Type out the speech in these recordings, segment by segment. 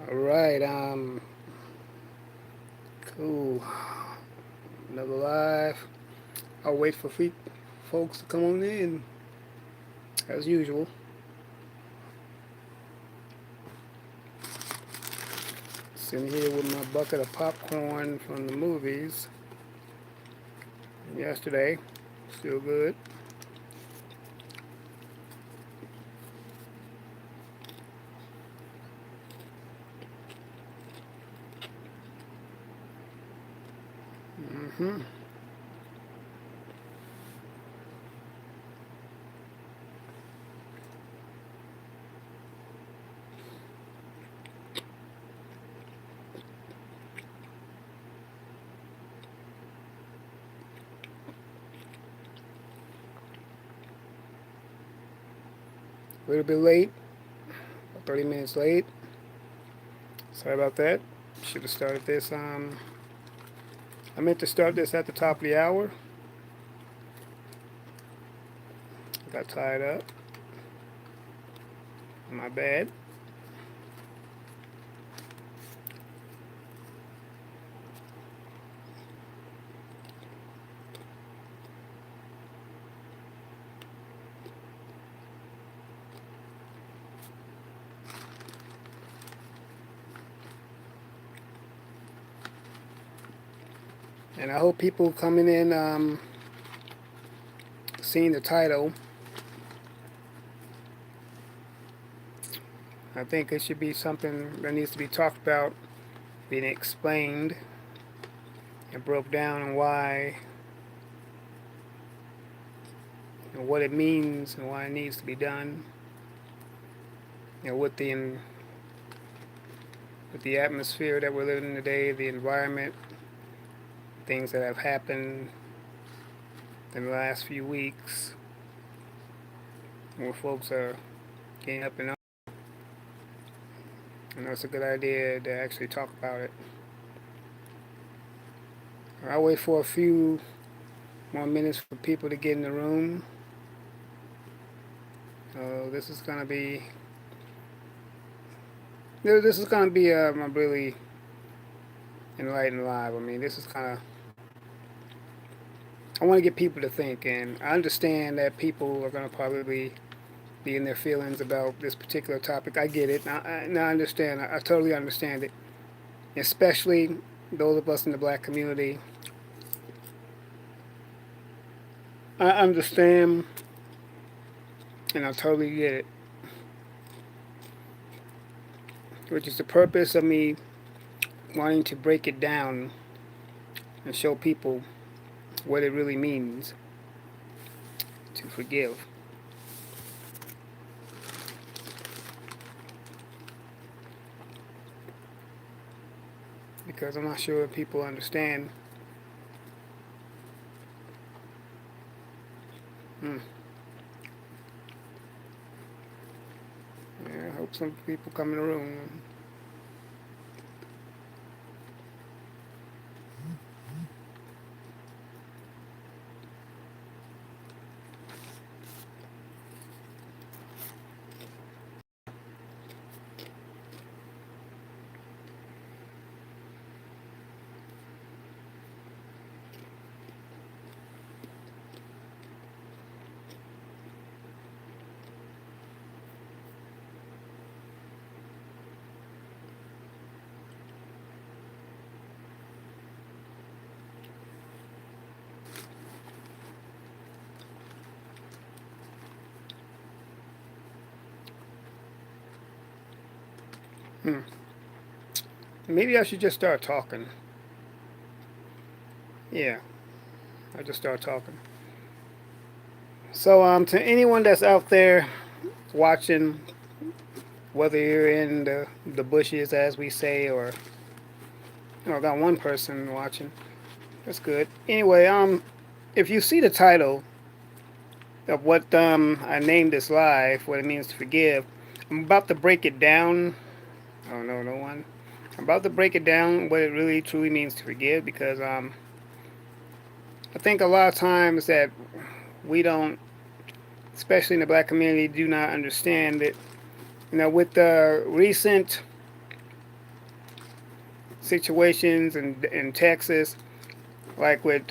All right, cool. Another live. I'll wait for folks to come on in, as usual. Sitting here with my bucket of popcorn from the movies yesterday. Still good. Hmm. A little bit late, about 30 minutes late. Sorry about that. Should have started this. I meant to start this at the top of the hour. Got tied up. My bad. And I hope people coming in, seeing the title. I think it should be something that needs to be talked about, being explained and broke down, and why, and what it means, and why it needs to be done. With the atmosphere that we're living in today, the environment, things that have happened in the last few weeks, where folks are getting up and up. I know it's a good idea to actually talk about it. I'll wait for a few more minutes for people to get in the room. This is gonna be a really enlightened live. I mean, this is kind of, I want to get people to think, and I understand that people are gonna probably be in their feelings about this particular topic. I get it. I understand. I totally understand it. Especially those of us in the black community. I understand, and I totally get it. Which is the purpose of me wanting to break it down and show people what it really means to forgive. Because I'm not sure if people understand. Hmm. Yeah, I hope some people come in the room. Hmm. Maybe I should just start talking. Yeah, I'll just start talking. So, to anyone that's out there watching, whether you're in the bushes, as we say, or I got one person watching. That's good. Anyway, if you see the title of what I named this live, what it means to forgive, I'm about to break it down. Oh no, no one. I'm about to break it down what it really truly means to forgive, because I think a lot of times that we don't, especially in the black community, do not understand that. With the recent situations in Texas, like with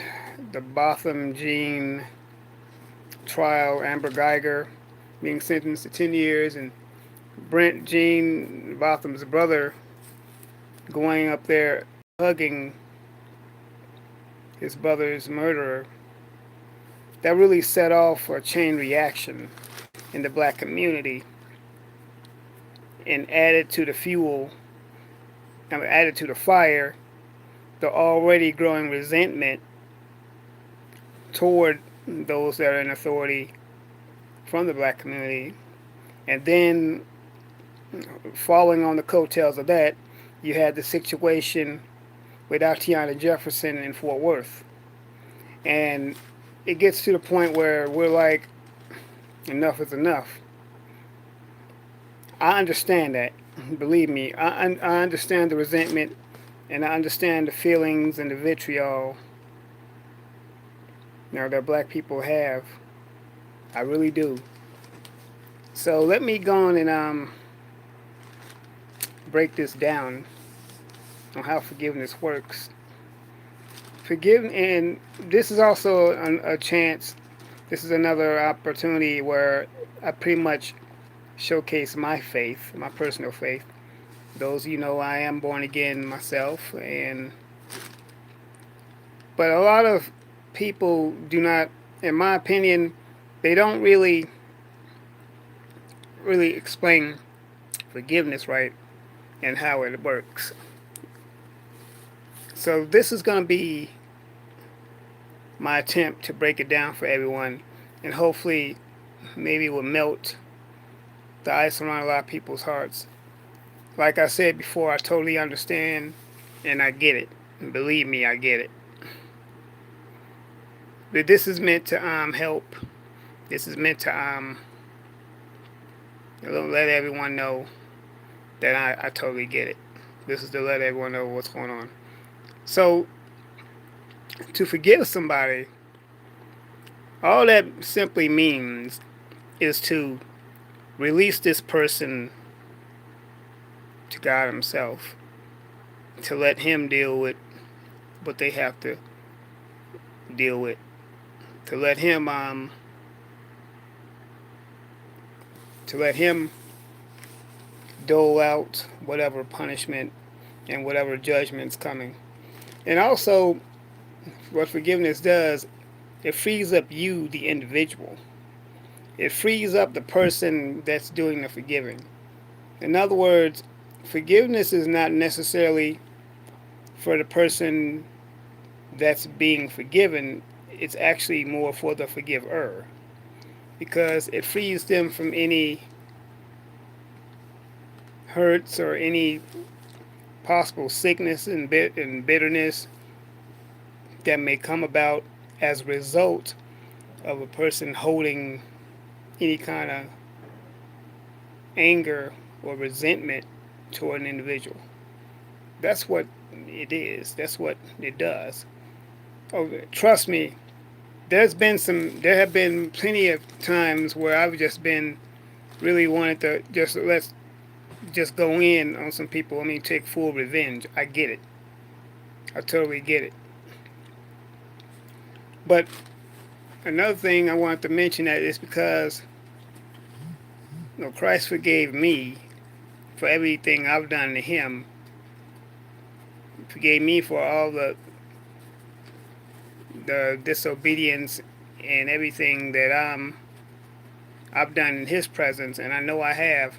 the Botham Jean trial, Amber Geiger being sentenced to 10 years, and Brent Jean Botham's brother going up there hugging his brother's murderer. That really set off a chain reaction in the black community and added to the fuel, added to the fire, the already growing resentment toward those that are in authority from the black community. And then, following on the coattails of that, you had the situation with Atiana Jefferson in Fort Worth. And it gets to the point where we're like, enough is enough. I understand that. Believe me, I understand the resentment, and I understand the feelings and the vitriol that black people have. I really do. So let me go on and break this down on how forgiveness works. And this is also a chance. This is another opportunity where I pretty much showcase my faith, my personal faith. Those I am born again myself, but a lot of people do not, in my opinion, they don't really explain forgiveness right and how it works. So this is going to be my attempt to break it down for everyone, and hopefully maybe it will melt the ice around a lot of people's hearts. Like I said before, I totally understand and I get it. And believe me, I get it. But this is meant to help. This is meant to let everyone know that I totally get it. This is to let everyone know what's going on. So, to forgive somebody, all that simply means is to release this person to God Himself, to let Him deal with what they have to deal with, to let Him dole out whatever punishment and whatever judgment's coming. And also, what forgiveness does, it frees up you, the individual. It frees up the person that's doing the forgiving. In other words, forgiveness is not necessarily for the person that's being forgiven. It's actually more for the forgiver, because it frees them from any hurts or any possible sickness and bitterness that may come about as a result of a person holding any kind of anger or resentment toward an individual. That's what it is. That's what it does. Oh, trust me, there have been plenty of times where I've just been really wanted to let's just go in on some people. I mean, take full revenge. I get it. I totally get it. But another thing I wanted to mention that is because Christ forgave me for everything I've done to Him. Forgave me for all the disobedience and everything that I've done in His presence, and I know I have.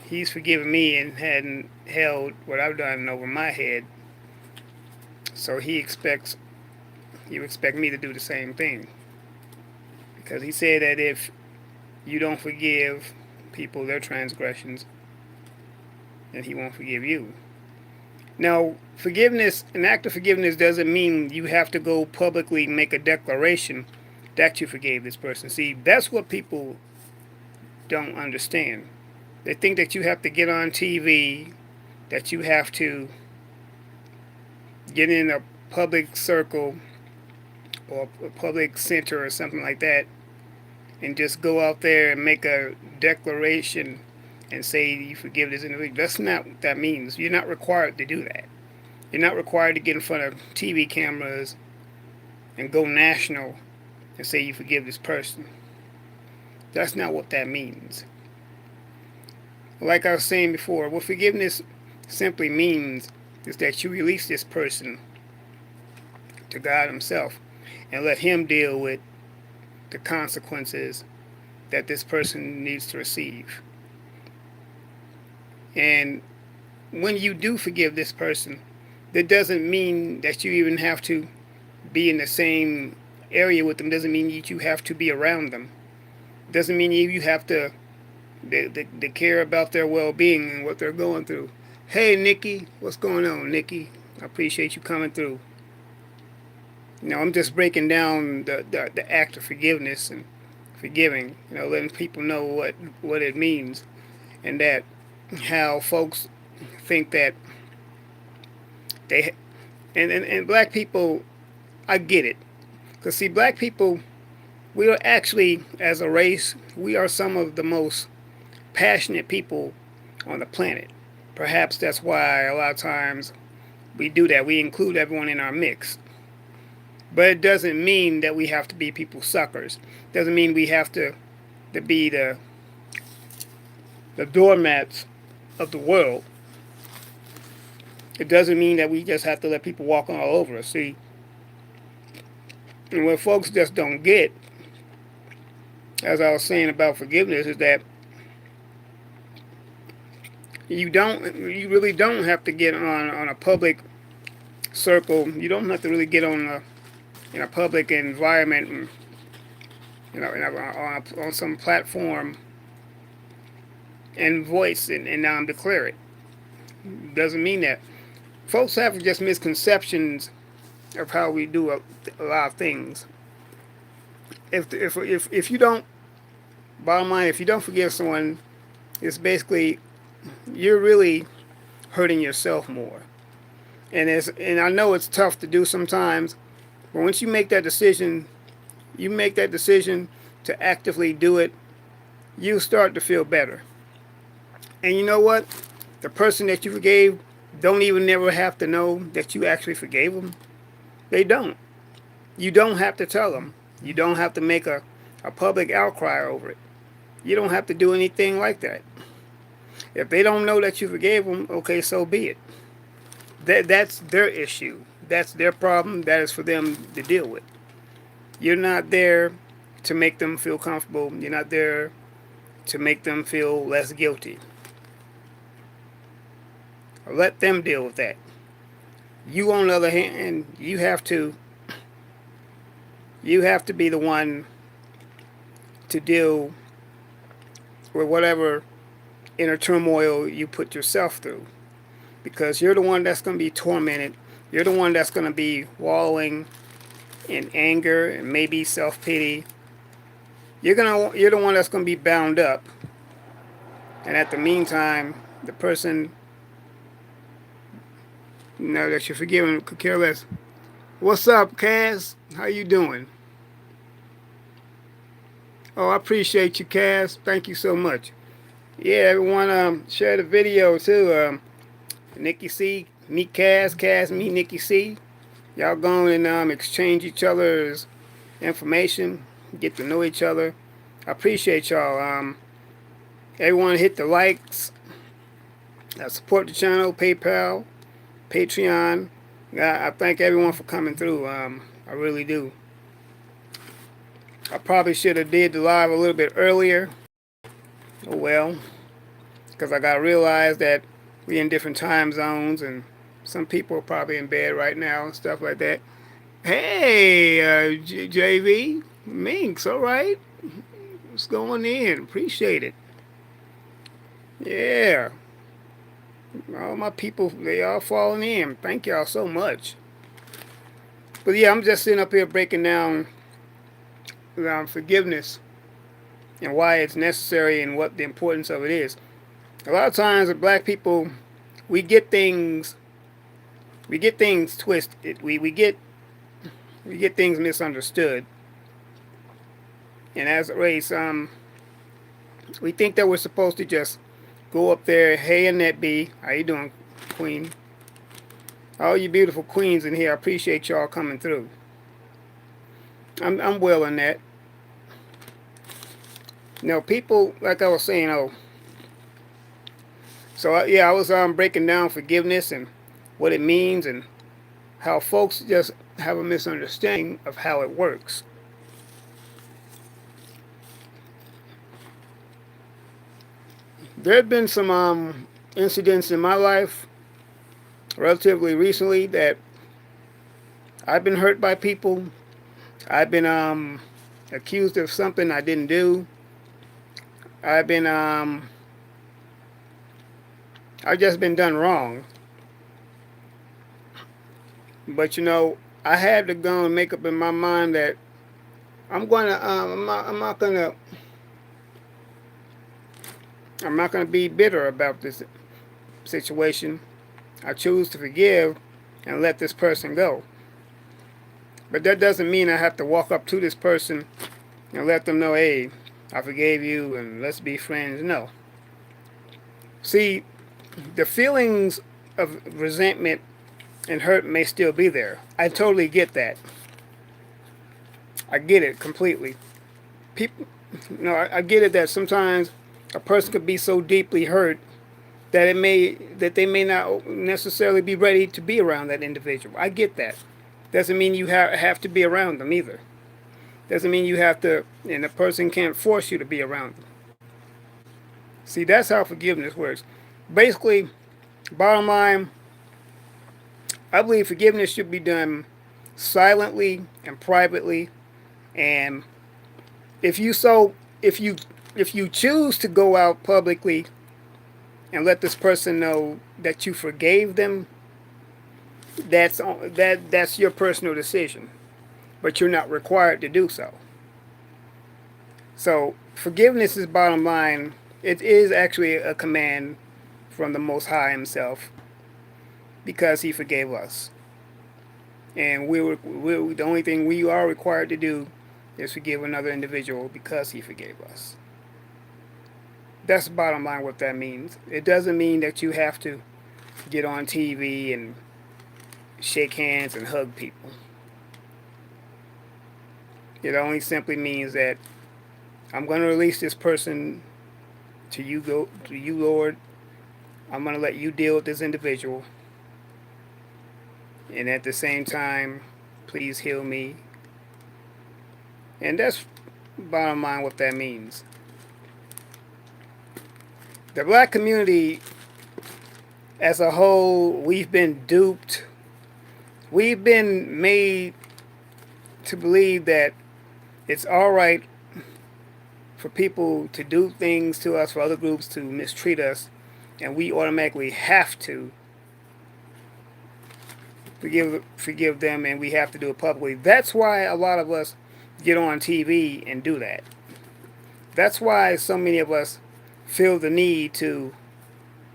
He's forgiven me and hadn't held what I've done over my head. So He expect me to do the same thing. Because He said that if you don't forgive people their transgressions, then He won't forgive you. Now, forgiveness, an act of forgiveness doesn't mean you have to go publicly make a declaration that you forgave this person. See, that's what people don't understand. They think that you have to get on TV, that you have to get in a public circle or a public center or something like that and just go out there and make a declaration and say you forgive this individual. That's not what that means. You're not required to do that. You're not required to get in front of TV cameras and go national and say you forgive this person. That's not what that means. Like I was saying before, what forgiveness simply means is that you release this person to God Himself and let Him deal with the consequences that this person needs to receive. And when you do forgive this person, that doesn't mean that you even have to be in the same area with them. Doesn't mean that you have to be around them. Doesn't mean you have to they care about their well-being and what they're going through. Hey, Nikki, what's going on, Nikki? I appreciate you coming through. I'm just breaking down the act of forgiveness and forgiving. Letting people know what it means, and that how folks think that they and black people. I get it, because see, black people, we are actually, as a race, we are some of the most passionate people on the planet. Perhaps that's why a lot of times we do that. We include everyone in our mix. But it doesn't mean that we have to be people's suckers. It doesn't mean we have to be the doormats of the world. It doesn't mean that we just have to let people walk all over us. See, and what folks just don't get, as I was saying about forgiveness, is that you really don't have to get on a public circle. You don't have to really get in a public environment, and, on some platform and voice and declare it. Doesn't mean that. Folks have just misconceptions of how we do a lot of things. If you don't, bottom line, if you don't forgive someone, it's basically you're really hurting yourself more. And I know it's tough to do sometimes, but once you make that decision, to actively do it, you start to feel better. And you know what? The person that you forgave don't even never have to know that you actually forgave them. They don't. You don't have to tell them. You don't have to make a public outcry over it. You don't have to do anything like that. If they don't know that you forgave them, okay, so be it. That's their issue. That's their problem. That is for them to deal with. You're not there to make them feel comfortable. You're not there to make them feel less guilty. Let them deal with that. You, on the other hand, you have to be the one to deal with whatever inner turmoil you put yourself through, because you're the one that's going to be tormented. You're the one that's going to be wallowing in anger and maybe self-pity. You're the one that's going to be bound up, and at the meantime, the person that you're forgiving could care less. What's up, Cass? How you doing? Oh, I appreciate you, Cass. Thank you so much. Yeah, everyone, share the video too. Nikki C, meet Cass. Cass, meet Nikki C. Y'all go and exchange each other's information, get to know each other. I appreciate y'all. Everyone, hit the likes. Support the channel, PayPal, Patreon. I thank everyone for coming through. I really do. I probably should have did the live a little bit earlier. Oh well, because I got to realize that we're in different time zones and some people are probably in bed right now and stuff like that. Hey, JV, Minx, all right? What's going in? Appreciate it. Yeah. All my people, they all falling in. Thank y'all so much. But yeah, I'm just sitting up here breaking down forgiveness and why it's necessary and what the importance of it is. A lot of times with black people, we get things twisted. We get things misunderstood. And as a race, we think that we're supposed to just go up there. Hey, Annette B, how you doing, Queen? All you beautiful queens in here, I appreciate y'all coming through. I'm well, Annette. People, like I was saying, yeah, I was breaking down forgiveness and what it means and how folks just have a misunderstanding of how it works. There have been some incidents in my life relatively recently that I've been hurt by people. I've been accused of something I didn't do. I've been I've just been done wrong. But I had to go and make up in my mind that I'm not gonna be bitter about this situation. I choose to forgive and let this person go. But that doesn't mean I have to walk up to this person and let them know, hey, I forgave you and let's be friends. No. See, the feelings of resentment and hurt may still be there. I totally get that. I get it completely. People, I get it that sometimes a person could be so deeply hurt that they may not necessarily be ready to be around that individual. I get that. Doesn't mean you have to be around them either. Doesn't mean you have to, and the person can't force you to be around them. See, that's how forgiveness works. Basically, bottom line, I believe forgiveness should be done silently and privately. And if you so, if you choose to go out publicly and let this person know that you forgave them, that's your personal decision. But you're not required to do so. So forgiveness is bottom line. It is actually a command from the Most High Himself because He forgave us. And the only thing we are required to do is forgive another individual because He forgave us. That's the bottom line what that means. It doesn't mean that you have to get on TV and shake hands and hug people. It only simply means that I'm going to release this person to you, Lord. I'm going to let you deal with this individual. And at the same time, please heal me. And that's bottom line what that means. The black community as a whole, we've been duped. We've been made to believe that it's all right for people to do things to us, for other groups to mistreat us, and we automatically have to forgive them, and we have to do it publicly. That's why a lot of us get on TV and do that. That's why so many of us feel the need to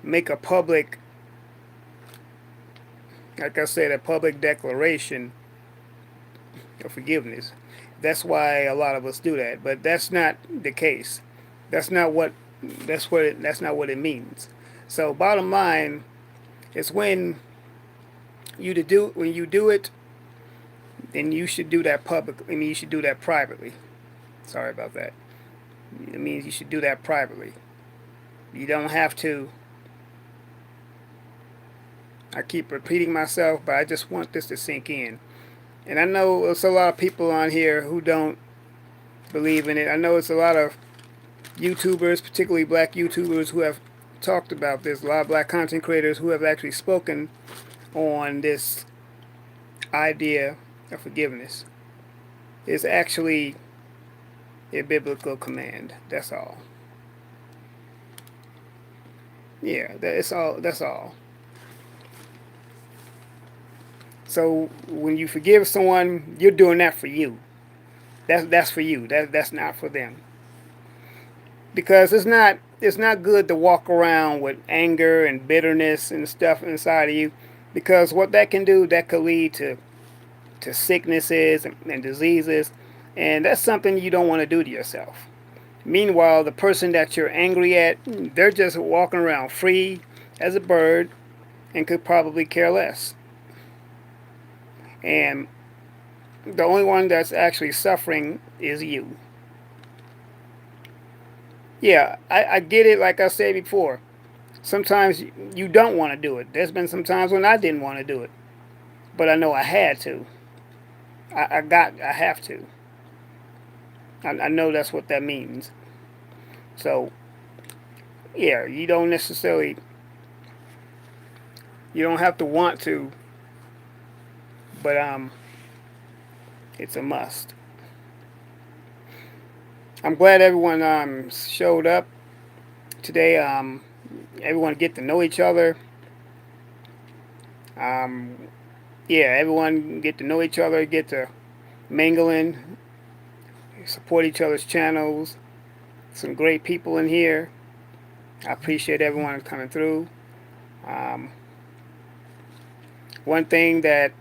make a public, like I said, a public declaration of forgiveness. That's why a lot of us do that, but that's not the case. That's not what that's not what it means. So bottom line is when you do it, then you should do that publicly. I mean, you should do that privately. Sorry about that. It means you should do that privately. You don't have to. I keep repeating myself, but I just want this to sink in. And I know there's a lot of people on here who don't believe in it. I know it's a lot of YouTubers, particularly black YouTubers, who have talked about this. A lot of black content creators who have actually spoken on this idea of forgiveness. It's actually a biblical command. That's all. Yeah, that's all. That's all. So when you forgive someone, you're doing that for you. That's for you. That's not for them. Because it's not good to walk around with anger and bitterness and stuff inside of you. Because what that can do, that could lead to sicknesses and diseases, and that's something you don't want to do to yourself. Meanwhile, the person that you're angry at, they're just walking around free as a bird and could probably care less. And the only one that's actually suffering is you. Yeah, I get it. Like I said before, sometimes you don't want to do it. There's been some times when I didn't want to do it, but I know I had to. I have to. I know that's what that means. So yeah, you don't necessarily, you don't have to want to, but it's a must. I'm glad everyone showed up today. Everyone get to know each other. Um, yeah, everyone get to know each other, get to mingling, support each other's channels. Some great people in here. I appreciate everyone coming through. Um, One thing that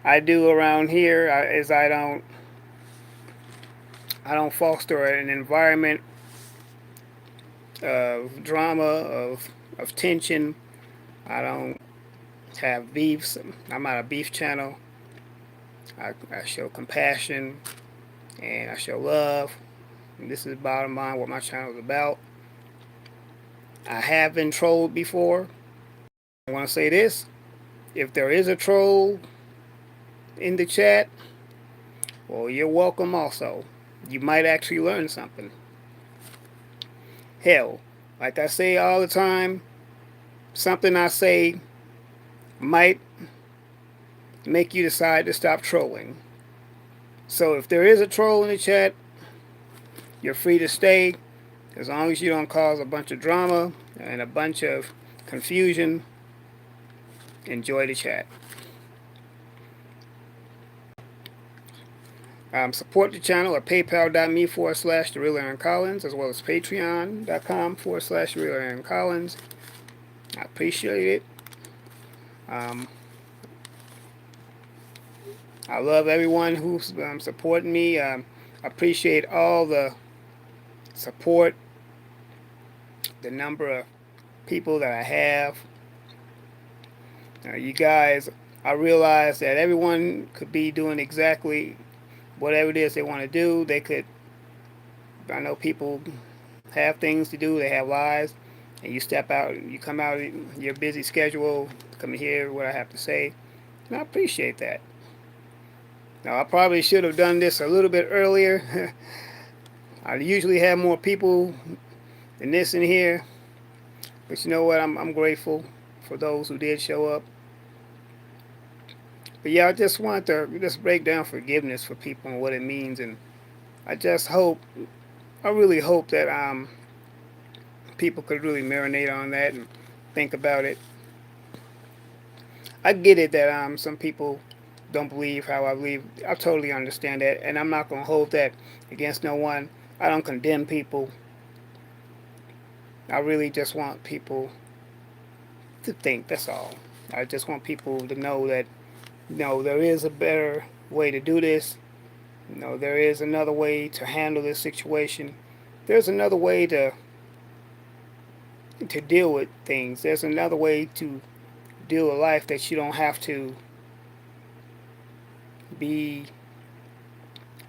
I do around here is I don't foster an environment of drama, of tension. I don't have beefs. I'm not a beef channel. I show compassion and I show love. And this is bottom line what my channel is about. I have been trolled before. I want to say this. If there is a troll in the chat, well, you're welcome also. You might actually learn something. Hell, like I say all the time, something I say might make you decide to stop trolling. So if there is a troll in the chat, you're free to stay as long as you don't cause a bunch of drama and a bunch of confusion. Enjoy the chat. Support the channel at paypal.me/The Real Aaron Collins, as well as patreon.com/The Real Aaron Collins. I appreciate it. Um, I love everyone who's supporting me. I appreciate all the support, the number of people that I have. You guys, I realize that everyone could be doing exactly whatever it is they want to do. They could, I know people have things to do, they have lives, and you step out, you come out of your busy schedule, come to hear what I have to say, and I appreciate that. Now, I probably should have done this a little bit earlier. I usually have more people than this in here, but you know what? I'm grateful for those who did show up. But yeah, I just want to just break down forgiveness for people and what it means, and I just hope, I really hope that people could really marinate on that and think about it. I get it that some people don't believe how I believe. I totally understand that, and I'm not gonna hold that against no one. I don't condemn people. I really just want people to think. That's all. I just want people to know that there is a better way to do this. There is another way to handle this situation. There's another way to deal with things. There's another way to deal with life that you don't have to be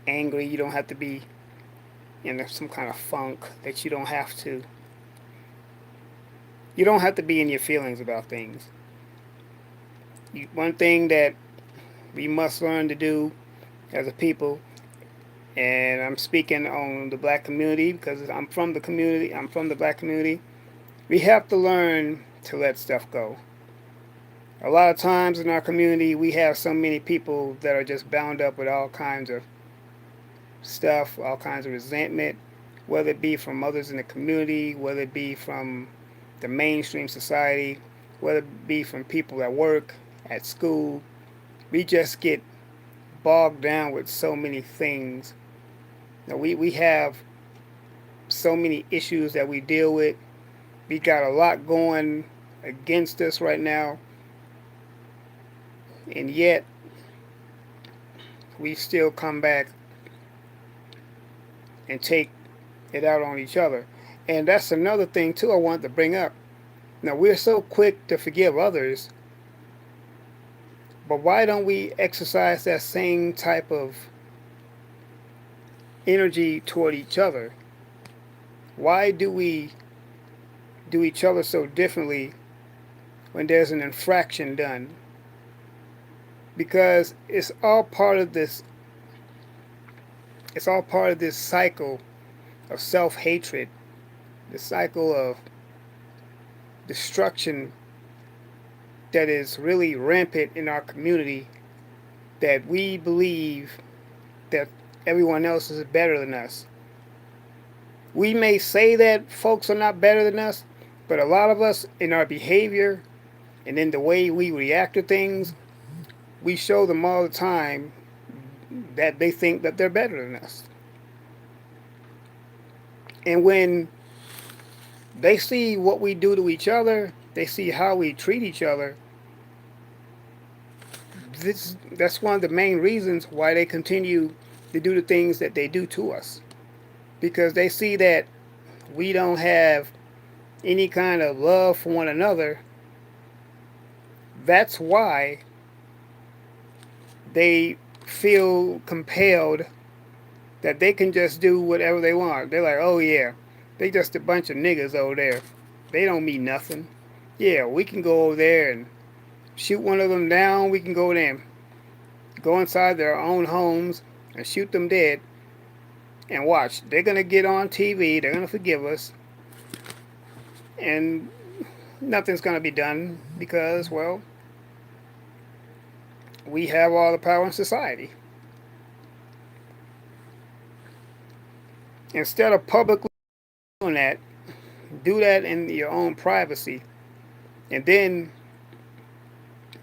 angry. You don't have to be in some kind of funk. That you don't have to. You don't have to be in your feelings about things. One thing that we must learn to do as a people, and I'm speaking on the black community because I'm from the community. I'm from the black community. We have to learn to let stuff go. A lot of times in our community, we have so many people that are just bound up with all kinds of stuff, all kinds of resentment, whether it be from others in the community, whether it be from the mainstream society, whether it be from people at work, at school. We just get bogged down with so many things. We have so many issues that we deal with. We got a lot going against us right now, and yet we still come back and take it out on each other. And that's another thing too I wanted to bring up. Now we're so quick to forgive others, but why don't we exercise that same type of energy toward each other? Why do we do each other so differently when there's an infraction done? Because it's all part of this cycle of self-hatred, the cycle of destruction that is really rampant in our community, that we believe that everyone else is better than us. We may say that folks are not better than us, but a lot of us in our behavior and in the way we react to things, we show them all the time that they think that they're better than us. And when they see what we do to each other, they see how we treat each other, that's one of the main reasons why they continue to do the things that they do to us. Because they see that we don't have any kind of love for one another. That's why they feel compelled that they can just do whatever they want. They're like, oh yeah, they just a bunch of niggas over there. They don't mean nothing. Yeah, we can go over there and shoot one of them down. We can go there and go inside their own homes and shoot them dead. And watch, they're going to get on TV. They're going to forgive us. And nothing's going to be done because, well, we have all the power in society. Instead of publicly doing that, do that in your own privacy. And then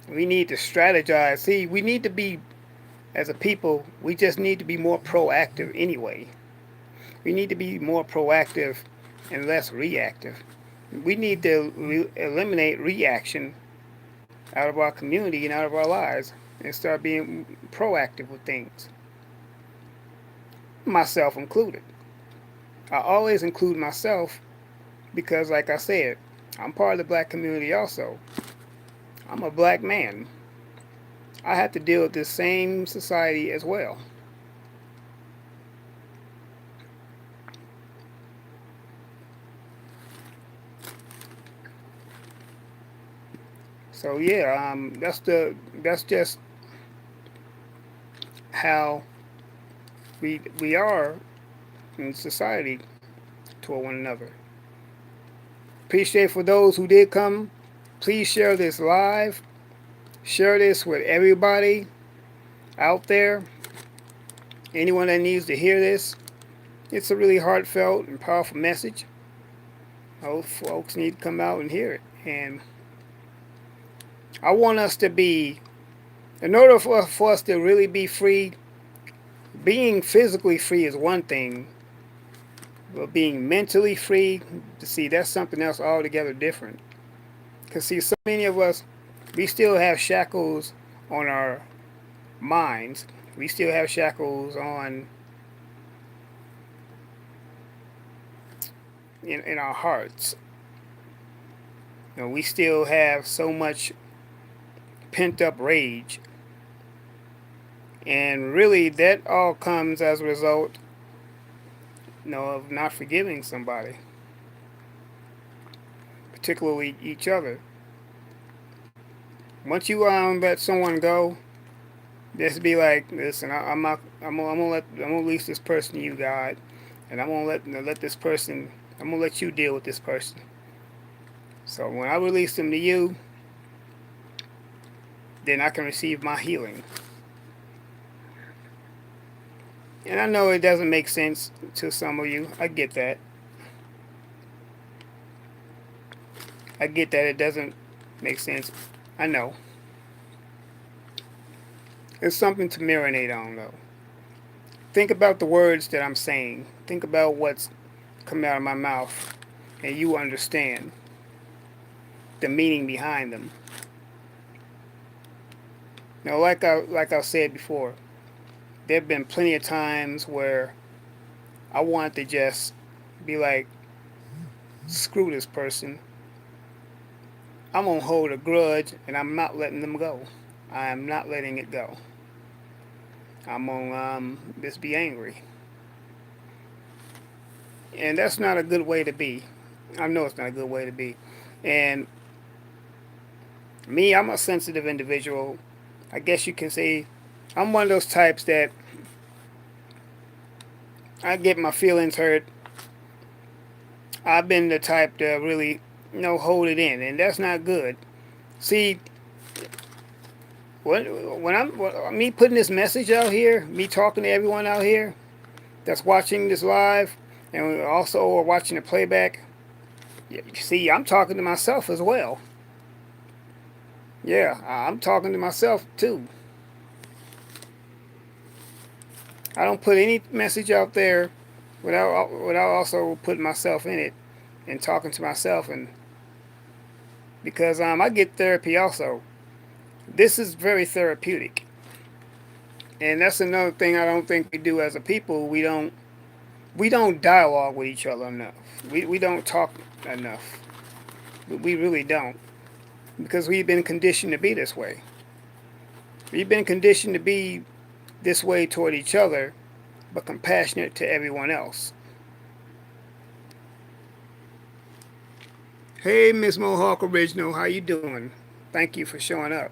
we need to strategize. See, we need to be, as a people, we just need to be more proactive anyway. We need to be more proactive and less reactive. We need to eliminate reaction out of our community and out of our lives and start being proactive with things. Myself included. I always include myself because, like I said, I'm part of the black community also. I'm a black man. I have to deal with this same society as well. So yeah, that's just how we are in society toward one another. Appreciate for those who did come. Please share this live. Share this with everybody out there. Anyone that needs to hear this. It's a really heartfelt and powerful message. Those folks need to come out and hear it. And I want us to be, in order for us to really be free, being physically free is one thing, but being mentally free, to see, that's something else altogether different. Because see, so many of us, we still have shackles on our minds. We still have shackles on in our hearts. You know, we still have so much pent up rage. And really that all comes as a result, of not forgiving somebody, particularly each other. Once you let someone go, just be like, listen, I'm not, I'm gonna release this person you got, and I'm gonna let this person, I'm gonna let you deal with this person. So when I release them to you, then I can receive my healing. And I know it doesn't make sense to some of you. I get that. I get that it doesn't make sense. I know. It's something to marinate on, though. Think about the words that I'm saying. Think about what's coming out of my mouth, and you understand the meaning behind them. Now, like I said before, there have been plenty of times where I wanted to just be like, screw this person. I'm gonna hold a grudge, and I'm not letting them go. I am not letting it go. I'm gonna just be angry, and that's not a good way to be. I know it's not a good way to be. And me, I'm a sensitive individual. I guess you can say I'm one of those types that I get my feelings hurt. I've been the type to really, hold it in, and that's not good. See, when me putting this message out here, me talking to everyone out here that's watching this live, and also are watching the playback. See, I'm talking to myself as well. Yeah, I'm talking to myself too. I don't put any message out there without also putting myself in it and talking to myself, and because I get therapy also. This is very therapeutic, and that's another thing I don't think we do as a people. We don't dialogue with each other enough. We don't talk enough. We really don't, because we've been conditioned to be this way. We've been conditioned to be this way toward each other, but compassionate to everyone else. Hey, Miss Mohawk Original, how you doing? Thank you for showing up.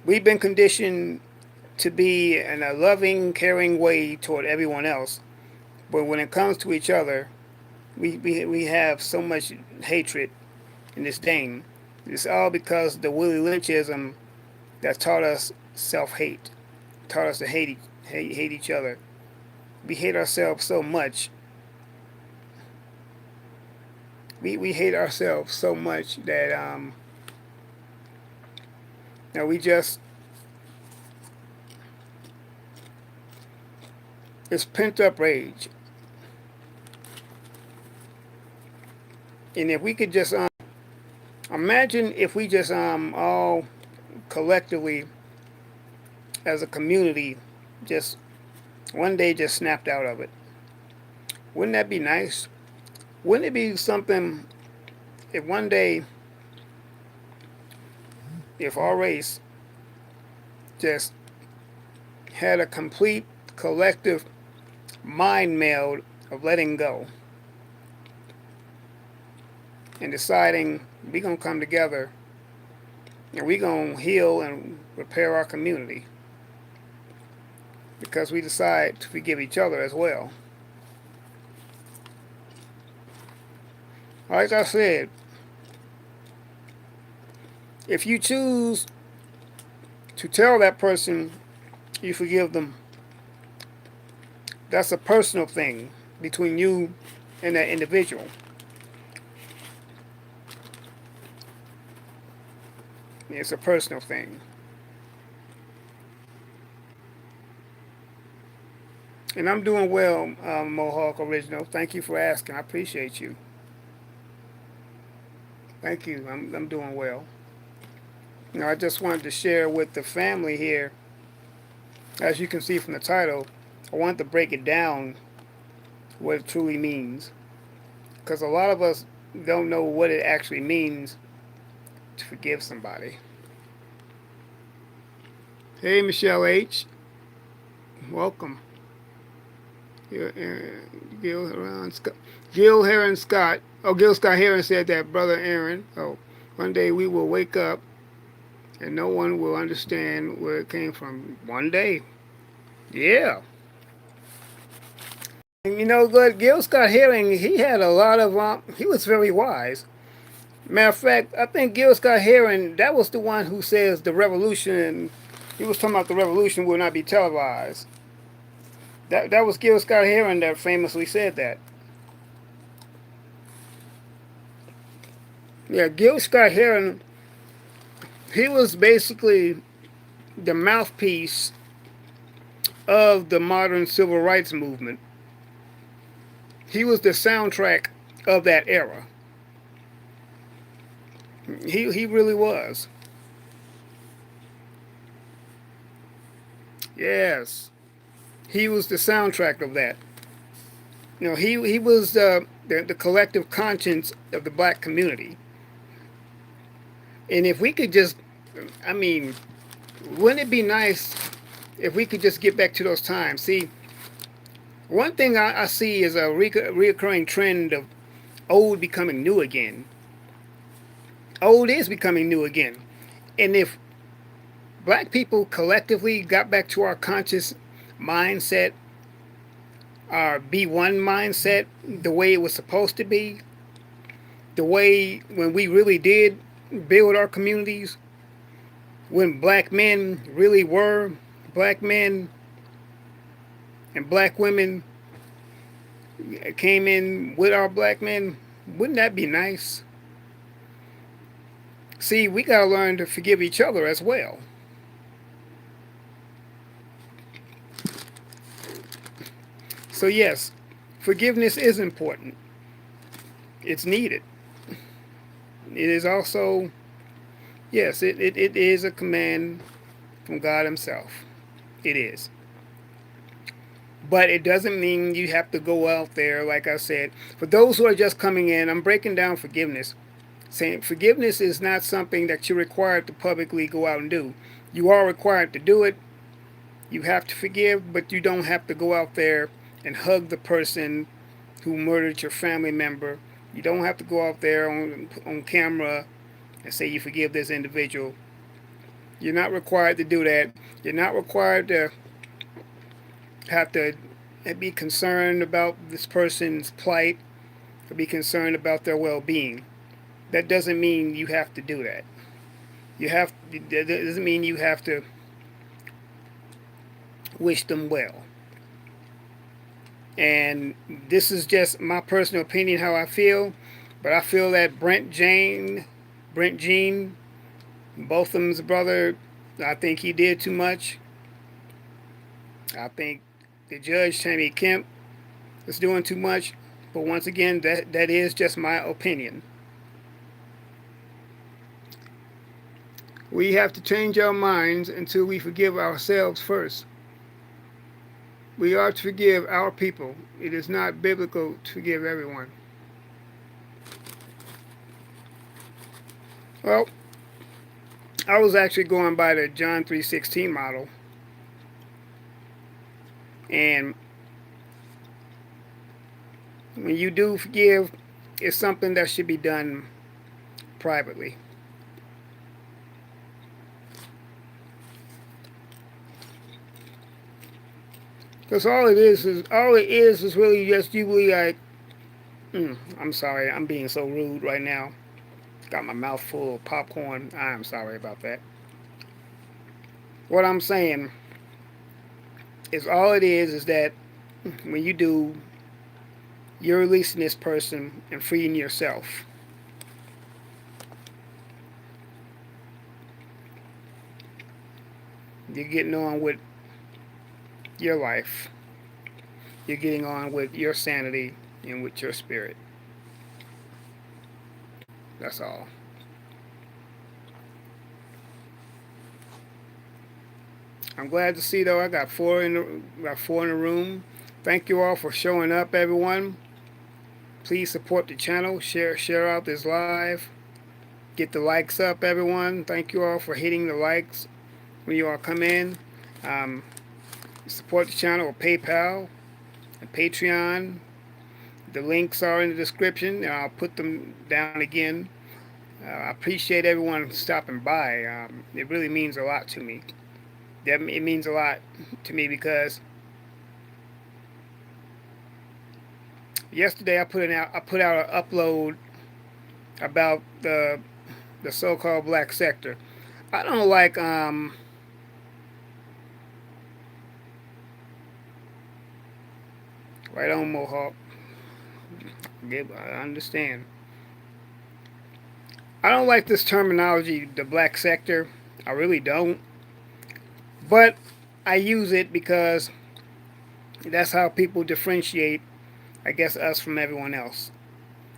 We've been conditioned to be in a loving, caring way toward everyone else, but when it comes to each other, we have so much hatred and disdain. It's all because the Willie Lynchism that taught us self-hate, taught us to hate each other. We hate ourselves so much. We hate ourselves so much that we just, it's pent up rage. And if we could just imagine if we just all collectively as a community just one day just snapped out of it. Wouldn't that be nice? Wouldn't it be something if one day, if our race just had a complete collective mind meld of letting go and deciding we're going to come together and we're going to heal and repair our community because we decide to forgive each other as well. Like I said, if you choose to tell that person you forgive them, that's a personal thing between you and that individual. It's a personal thing. And I'm doing well, Mohawk Original. Thank you for asking. I appreciate you. Thank you. I'm doing well. I just wanted to share with the family here, as you can see from the title, I wanted to break it down what it truly means. Because a lot of us don't know what it actually means to forgive somebody. Hey, Michelle H. Welcome. Gil Heron Scott. Oh, Gil Scott Heron said that, Brother Aaron. Oh, one day we will wake up and no one will understand where it came from. One day. Yeah. And good. Gil Scott Heron, he had a lot of, he was very wise. Matter of fact, I think Gil Scott Heron, that was the one who says the revolution, he was talking about the revolution will not be televised. That was Gil Scott Heron that famously said that. Yeah, Gil Scott Heron, he was basically the mouthpiece of the modern civil rights movement. He was the soundtrack of that era. He really was. Yes. He was the soundtrack of that. he was the collective conscience of the black community. And if we could just, I mean, wouldn't it be nice if we could just get back to those times? See, one thing I see is a reoccurring trend of old becoming new again. Old is becoming new again. And if black people collectively got back to our conscious mindset, our B1 mindset, the way it was supposed to be, the way when we really did build our communities, when black men really were black men and black women came in with our black men, wouldn't that be nice? See, we got to learn to forgive each other as well. So, yes, forgiveness is important, it's needed. It is also, yes, it is a command from God Himself. It is. But it doesn't mean you have to go out there, like I said. For those who are just coming in, I'm breaking down forgiveness. Saying forgiveness is not something that you're required to publicly go out and do. You are required to do it. You have to forgive, but you don't have to go out there and hug the person who murdered your family member. You don't have to go out there on camera and say you forgive this individual. You're not required to do that. You're not required to have to be concerned about this person's plight or be concerned about their well-being. That doesn't mean you have to do that. That doesn't mean you have to wish them well. And this is just my personal opinion, how I feel. But I feel that Brent Jean, Botham's brother, I think he did too much. I think the judge, Tammy Kemp, is doing too much. But once again, that is just my opinion. We have to change our minds until we forgive ourselves first. We are to forgive our people. It is not biblical to forgive everyone. Well, I was actually going by the John 3:16 model, and when you do forgive, it's something that should be done privately. Because all it is really just you really like. I'm sorry, I'm being so rude right now. Got my mouth full of popcorn. I'm sorry about that. What I'm saying is all it is that when you do, you're releasing this person and freeing yourself. You're getting on with your life. You're getting on with your sanity and with your spirit. That's all. I'm glad to see though I got four in the room. Thank you all for showing up, everyone. Please support the channel. Share out this live. Get the likes up, everyone. Thank you all for hitting the likes when you all come in. Um, Support the channel with PayPal and Patreon. The links are in the description, and I'll put them down again. I appreciate everyone stopping by. It really means a lot to me. It means a lot to me because yesterday I put out an upload about the so-called black sector. I don't like right on Mohawk. I understand. I don't like this terminology, the black sector. I really don't. But I use it because that's how people differentiate, I guess, us from everyone else.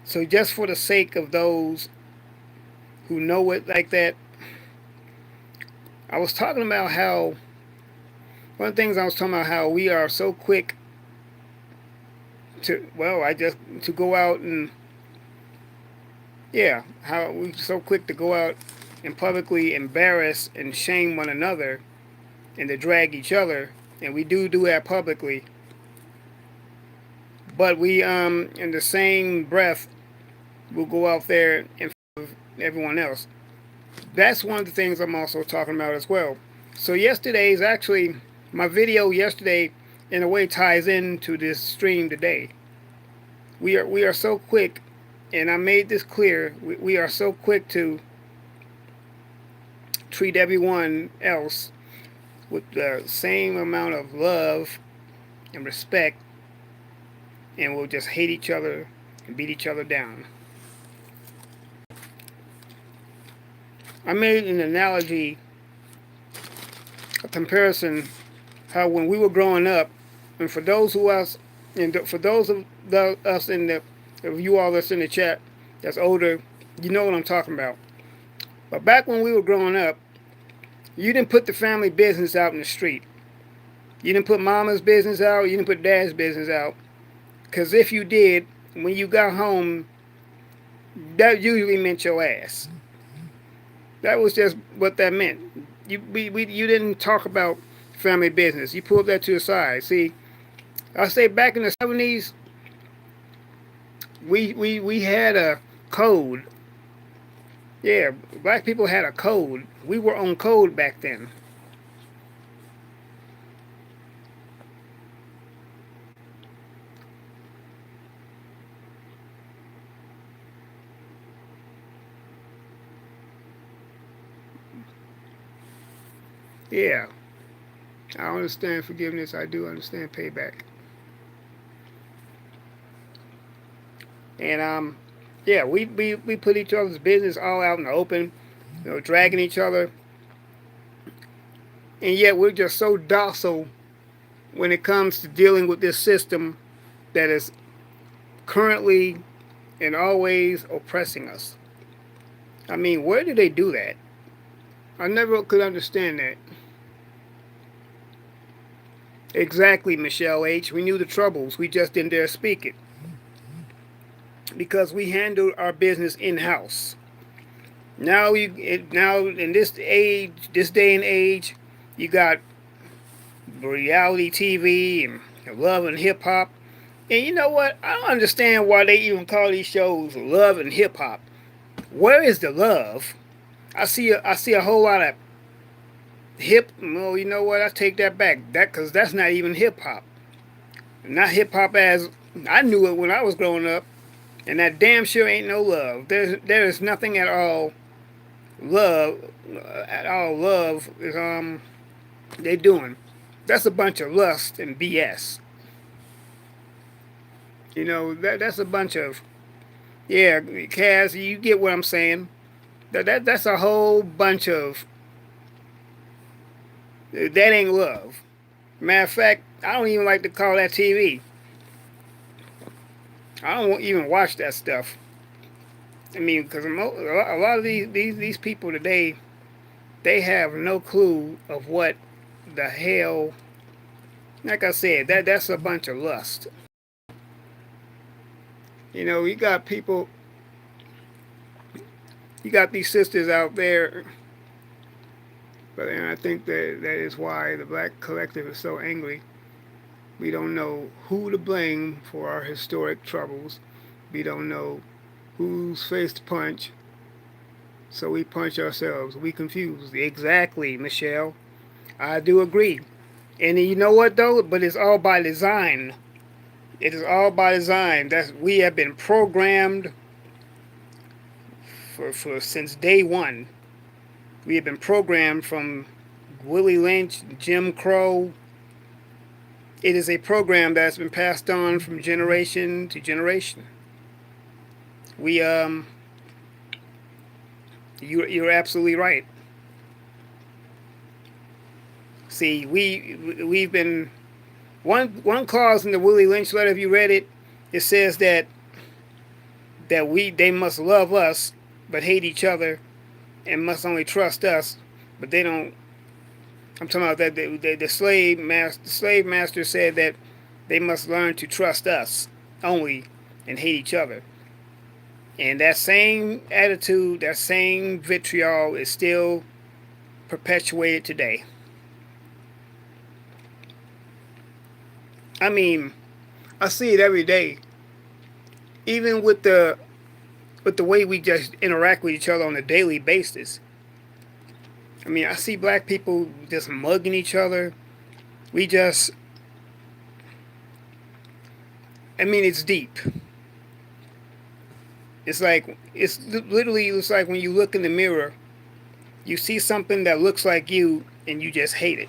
So just for the sake of those who know it like that, I was talking about how one of the things I was talking about how we are so quick to go out and, yeah, how we so quick to go out and publicly embarrass and shame one another and to drag each other, and we do that publicly. But we in the same breath will go out there and everyone else. That's one of the things I'm also talking about as well. So yesterday's actually my video yesterday in a way ties into this stream today. We are so quick, and I made this clear. We are so quick to treat everyone else with the same amount of love and respect, and we'll just hate each other and beat each other down. I made an analogy, a comparison, how when we were growing up, and for those who us, and for those of us in the, of you all that's in the chat that's older, you know what I'm talking about. But back when we were growing up, you didn't put the family business out in the street. You didn't put mama's business out. You didn't put dad's business out. Because if you did, when you got home, that usually meant your ass. That was just what that meant. You didn't talk about family business. You pulled that to the side. See, I say back in the 70s, we had a code. Yeah, black people had a code. We were on code back then. Yeah, I understand forgiveness. I do understand payback. And yeah, we put each other's business all out in the open, dragging each other, and yet we're just so docile when it comes to dealing with this system that is currently and always oppressing us. I mean, where do they do that? I never could understand that. Exactly, Michelle H. We knew the troubles. We just didn't dare speak it. Because we handled our business in-house. Now in this age, this day and age, you got reality TV and love and hip hop. And you know what? I don't understand why they even call these shows love and hip hop. Where is the love? I see a whole lot of hip. Well, you know what? I take that back. Because that's not even hip hop. Not hip hop as I knew it when I was growing up. And that damn sure ain't no love. There is nothing at all. Love is they doing. That's a bunch of lust and BS. That's a bunch of, yeah, Kaz, you get what I'm saying. That's a whole bunch of, that ain't love. Matter of fact, I don't even like to call that TV. I don't even watch that stuff. I mean, because a lot of these people today, they have no clue of what the hell. Like I said, that's a bunch of lust. You got people. You got these sisters out there. But I think that is why the black collective is so angry. We don't know who to blame for our historic troubles. We don't know who's face to punch. So we punch ourselves. We confused. Exactly, Michelle. I do agree. And you know what though? But it's all by design. It is all by design. We have been programmed for since day one. We have been programmed from Willie Lynch, Jim Crow. It is a program that's been passed on from generation to generation. You're absolutely right. See, we've been one clause in the Willie Lynch letter. If you read it, it says that they must love us but hate each other, and must only trust us, but they don't. I'm talking about that the slave master said that they must learn to trust us. only and hate each other. And that same attitude, that same vitriol is still perpetuated today. I mean, I see it every day. Even with the way we just interact with each other on a daily basis. I mean, I see black people just mugging each other. We just, I mean, it's deep. It's literally, it's like when you look in the mirror, you see something that looks like you and you just hate it.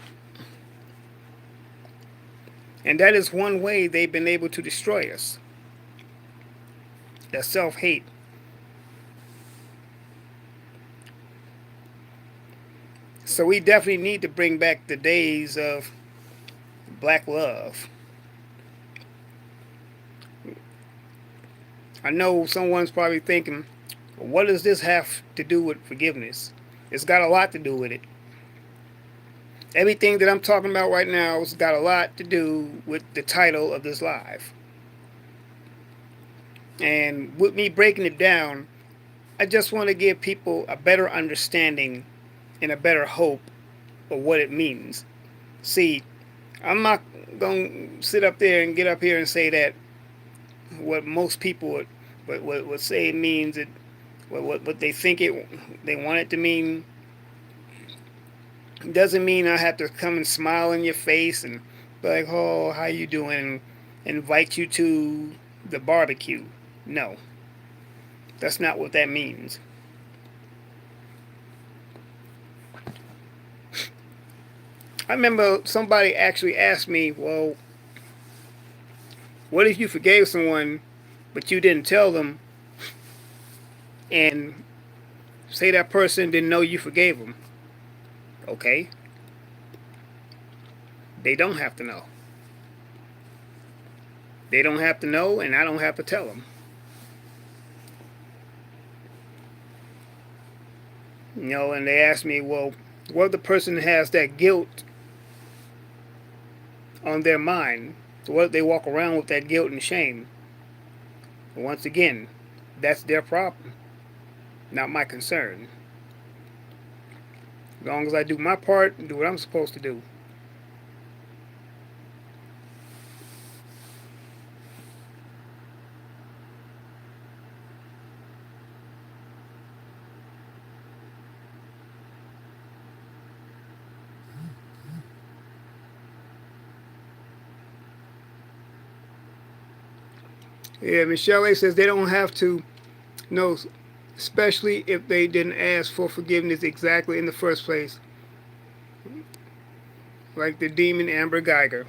And that is one way they've been able to destroy us. That self hate. So we definitely need to bring back the days of black love. I know someone's probably thinking, what does this have to do with forgiveness? It's got a lot to do with it. Everything that I'm talking about right now has got a lot to do with the title of this live. And with me breaking it down, I just want to give people a better understanding and a better hope of what it means. See, I'm not going to sit up there and get up here and say that what most people would say it means, it, what they think they want it to mean. Doesn't mean I have to come and smile in your face and be like, oh, how you doing? And invite you to the barbecue. No, that's not what that means. I remember somebody actually asked me, well, what if you forgave someone, but you didn't tell them, and say that person didn't know you forgave them? Okay, they don't have to know. They don't have to know, and I don't have to tell them. You know, and they asked me, well, what if the person has that guilt on their mind? So what if they walk around with that guilt and shame? Once again, that's their problem, not my concern. As long as I do my part and do what I'm supposed to do. Yeah, Michelle A says they don't have to know, especially if they didn't ask for forgiveness exactly in the first place, like the demon Amber Geiger.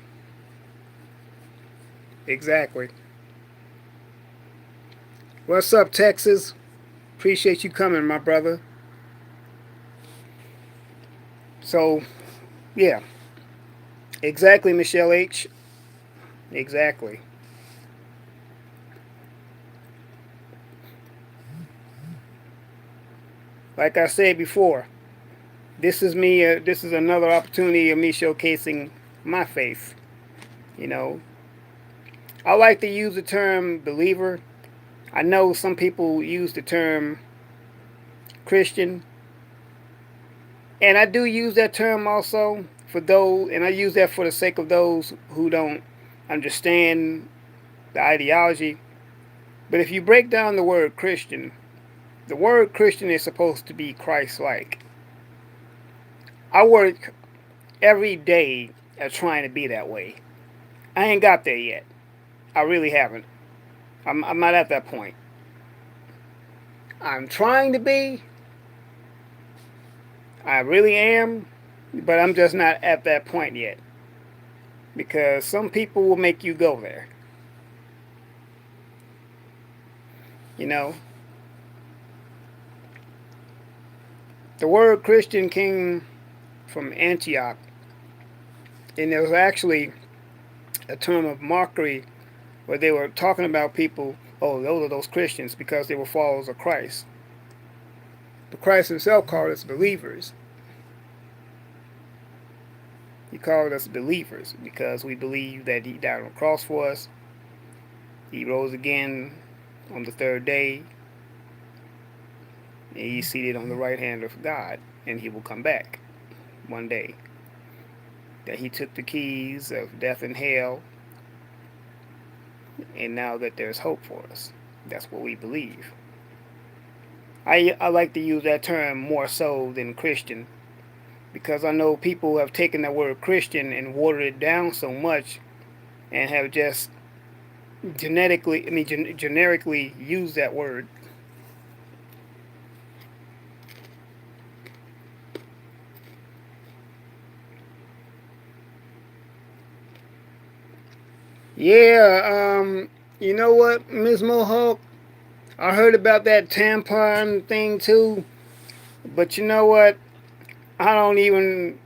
Exactly. What's up, Texas? Appreciate you coming, my brother. So, yeah, exactly, Michelle H. Exactly. Like I said before, this is me. This is another opportunity of me showcasing my faith. You know, I like to use the term believer. I know some people use the term Christian, and I do use that term also for those, and I use that for the sake of those who don't understand the ideology. But if you break down the word Christian is supposed to be Christ like. I work every day at trying to be that way. I ain't got there yet. I really haven't. I'm not at that point. I'm trying to be. I really am. But I'm just not at that point yet. Because some people will make you go there. You know? The word Christian came from Antioch. And it was actually a term of mockery where they were talking about people, oh, those are those Christians because they were followers of Christ. But Christ himself called us believers. He called us believers because we believe that he died on the cross for us. He rose again on the third day, and he's seated on the right hand of God, and he will come back one day. That he took the keys of death and hell, and now that there's hope for us. That's what we believe. I like to use that term more so than Christian, because I know people have taken the word Christian and watered it down so much and have just generically used that word. Yeah, you know what, Ms. Mohawk? I heard about that tampon thing too, but you know what? I don't even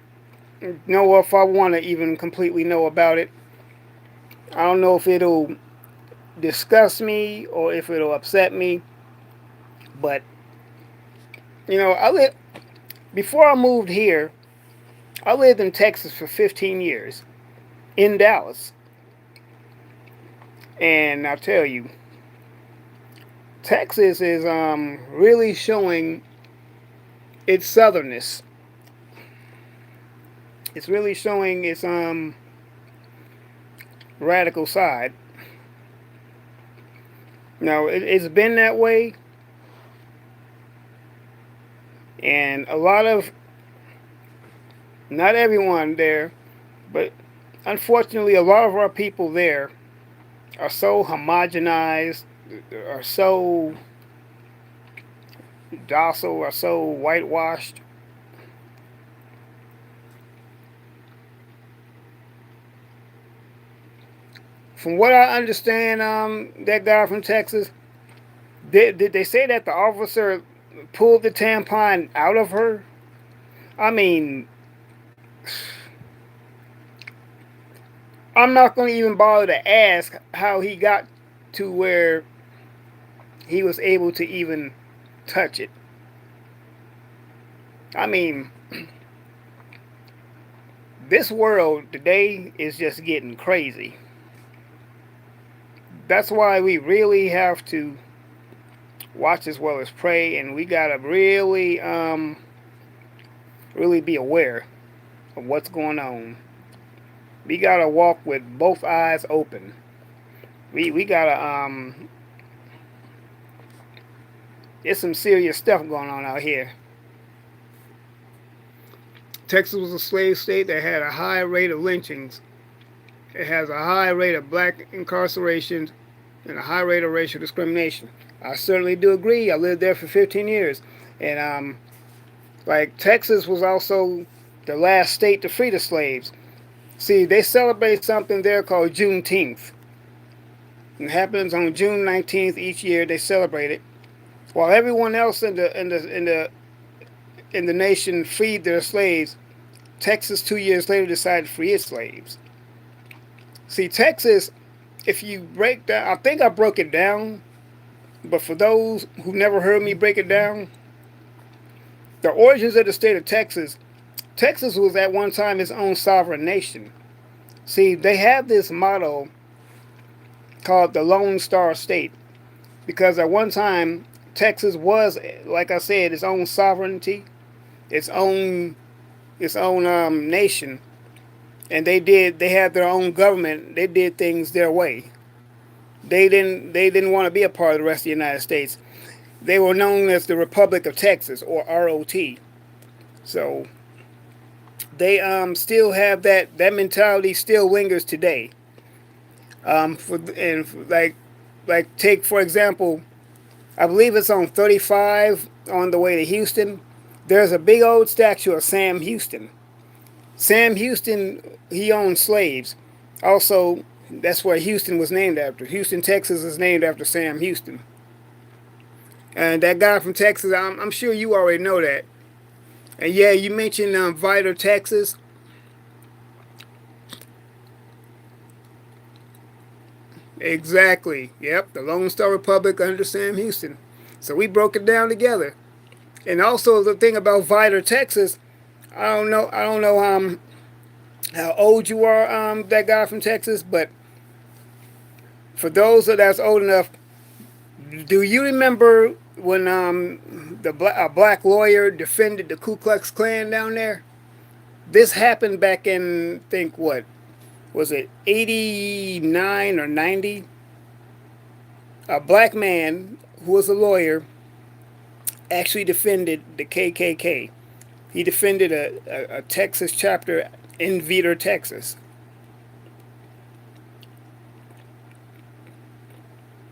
know if I want to even completely know about it. I don't know if it'll disgust me or if it'll upset me, but I lived before I moved here. I lived in Texas for 15 years in Dallas, and I'll tell you, Texas is really showing its southernness. It's really showing its radical side. Now it's been that way, and a lot of not everyone there, but unfortunately, a lot of our people there are so homogenized, are so docile, are so whitewashed. From what I understand, that guy from Texas, did they say that the officer pulled the tampon out of her? I mean, I'm not going to even bother to ask how he got to where he was able to even touch it. I mean, this world today is just getting crazy. That's why we really have to watch as well as pray, and we gotta really be aware of what's going on. We gotta walk with both eyes open. We gotta there's some serious stuff going on out here. Texas was a slave state that had a high rate of lynchings. It has a high rate of black incarceration and a high rate of racial discrimination. I certainly do agree. I lived there for 15 years, and like Texas was also the last state to free the slaves. See, they celebrate something there called Juneteenth. It happens on June 19th each year. They celebrate it, while everyone else in the nation freed their slaves. Texas 2 years later decided to free its slaves. See, Texas, if you break down, I think I broke it down, but for those who never heard me break it down, the origins of the state of Texas, Texas was at one time its own sovereign nation. See, they have this motto called the Lone Star State because at one time Texas was, like I said, its own sovereignty, its own nation, and they had their own government. They did things their way. They didn't want to be a part of the rest of the United States. They were known as the Republic of Texas, or ROT. So they still have that mentality still lingers today. Like take for example, I believe it's on 35 on the way to Houston. There's a big old statue of Sam Houston. Sam Houston, he owned slaves. Also, that's where Houston was named after. Houston, Texas is named after Sam Houston. And that guy from Texas, I'm sure you already know that. And yeah, you mentioned Vidor, Texas. Exactly. Yep, the Lone Star Republic under Sam Houston. So we broke it down together. And also the thing about Vidor, Texas, I don't know how old you are, that guy from Texas, but For those that's old enough, do you remember when a black lawyer defended the Ku Klux Klan down there? This happened back in, think what was it, 89 or 90? A black man who was a lawyer actually defended the KKK. He defended a Texas chapter in Veeder, Texas.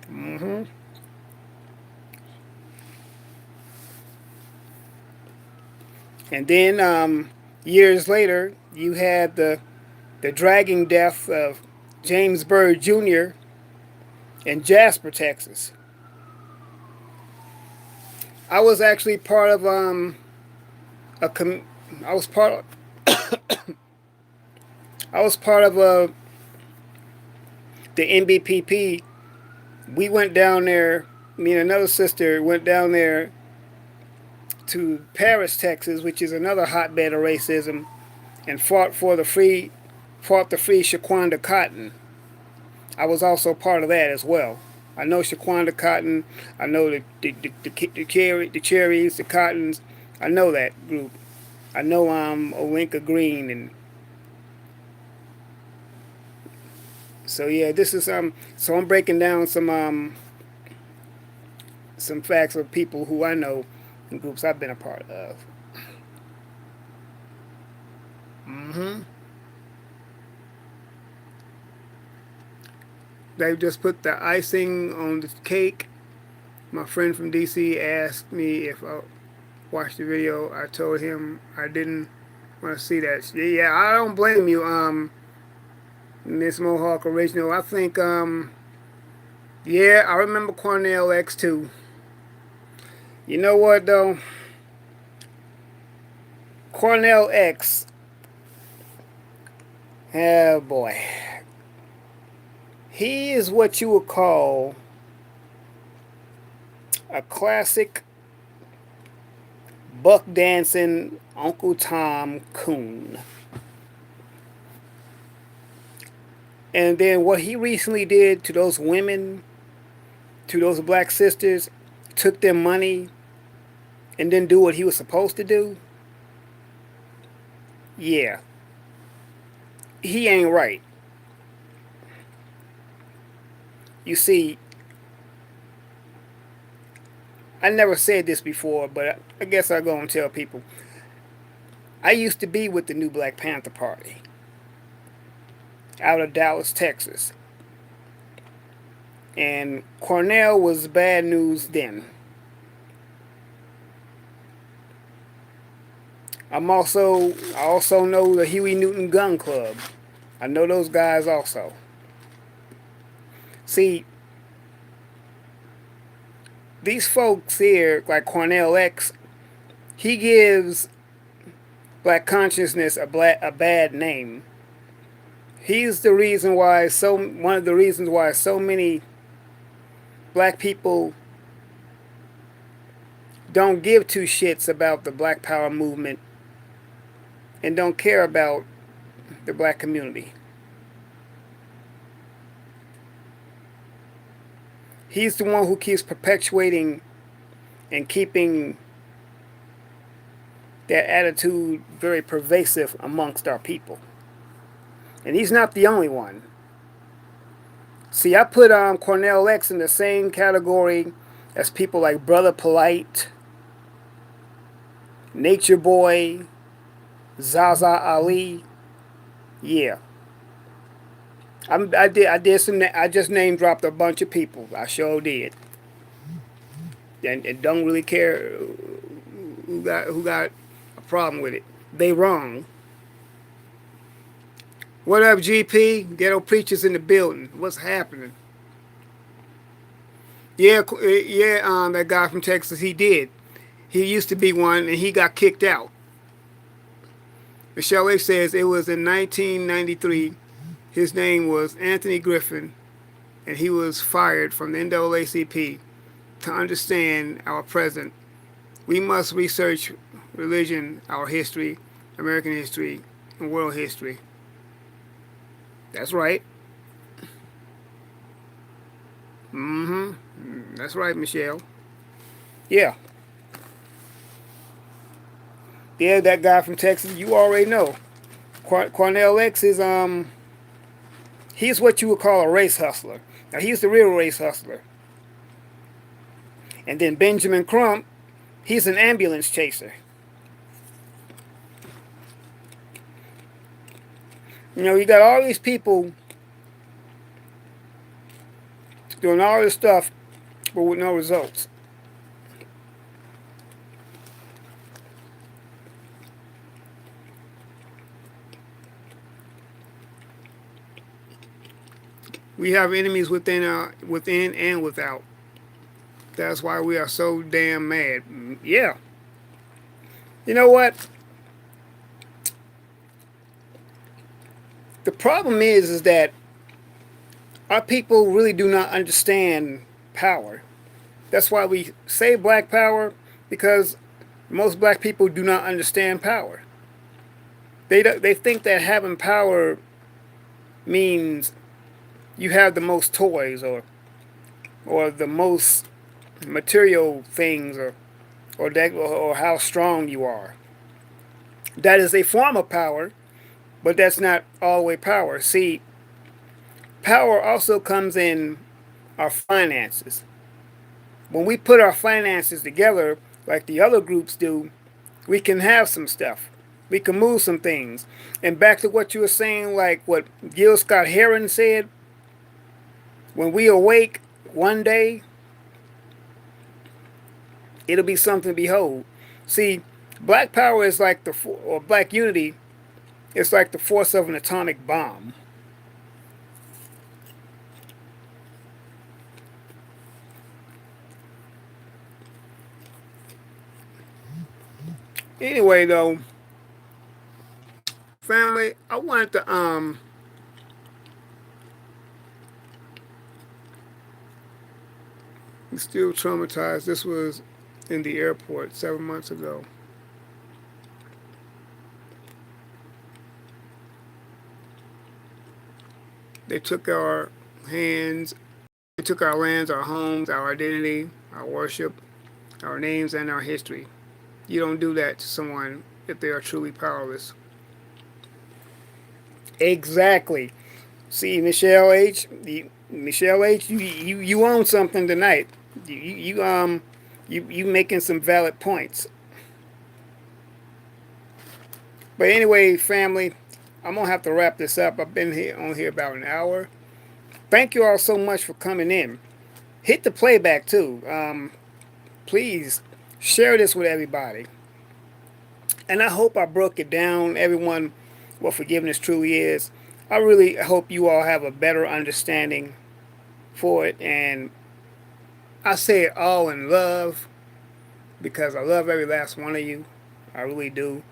hmm And then years later, you had the dragging death of James Byrd Jr. in Jasper, Texas. I was actually part of a com- I was part of I was part of the NBPP. We went down there. Me and another sister went down there to Paris, Texas, which is another hotbed of racism, and fought the free Shaquanda Cotton. I was also part of that as well. I know Shaquanda Cotton. I know the Cherries, the Cottons. I know that group. I know Olinka Green, and so yeah, this is so I'm breaking down some facts of people who I know and groups I've been a part of. hmm They just put the icing on the cake. My friend from DC asked me if I watched the video. I told him I didn't want to see that. Yeah, I don't blame you, Miss Mohawk Original. I think, yeah, I remember Cornell X too. You know what though? Cornell X, oh boy, he is what you would call a classic buck dancing Uncle Tom coon. And then what he recently did to those women, to those black sisters, took their money and didn't do what he was supposed to do. Yeah, he ain't right. You see, I never said this before, but I guess I'll go and tell people. I used to be with the New Black Panther Party out of Dallas, Texas. And Cornell was bad news then. I also know the Huey Newton Gun Club. I know those guys also. See, these folks here, like Cornell X, he gives black consciousness a bad name. He's the reason why one of the reasons why so many black people don't give two shits about the Black Power movement and don't care about the black community. He's the one who keeps perpetuating and keeping that attitude very pervasive amongst our people. And he's not the only one. See, I put Cornell X in the same category as people like Brother Polite, Nature Boy, Zaza Ali. Yeah. I did some. I just name dropped a bunch of people. I sure did, and don't really care who got a problem with it. They wrong. What up, GP? Ghetto preachers in the building. What's happening? Yeah, yeah. That guy from Texas, he did. He used to be one, and he got kicked out. Michelle A says it was in 1993. His name was Anthony Griffin, and he was fired from the NAACP. To understand our present, we must research religion, our history, American history, and world history. That's right. Mm-hmm. That's right, Michelle. Yeah. Yeah, that guy from Texas, you already know. Cornell X is he's what you would call a race hustler. Now he's the real race hustler. And then Benjamin Crump, he's an ambulance chaser. You know, you got all these people doing all this stuff, but with no results. We have enemies within and without. That's why we are so damn mad. Yeah. You know what? The problem is that our people really do not understand power. That's why we say black power, because most black people do not understand power. They think that having power means you have the most toys or the most material things or how strong you are. That is a form of power, but that's not all the way power. See, power also comes in our finances. When we put our finances together, like the other groups do, we can have some stuff. We can move some things. And back to what you were saying, like what Gil Scott Heron said, when we awake one day, it'll be something to behold. See, black power is like or black unity is like the force of an atomic bomb. Anyway, though, family, I wanted to I'm still traumatized. This was in the airport 7 months ago. They took our hands, they took our lands, our homes, our identity, our worship, our names, and our history. You don't do that to someone if they are truly powerless. Exactly. See, Michelle H, you own something tonight. You making some valid points. But anyway, family, I'm gonna have to wrap this up. I've been here about an hour. Thank you all so much for coming in. Hit the playback too. Please share this with everybody. And I hope I broke it down, everyone, what forgiveness truly is. I really hope you all have a better understanding for it. And I say it all in love because I love every last one of you. I really do.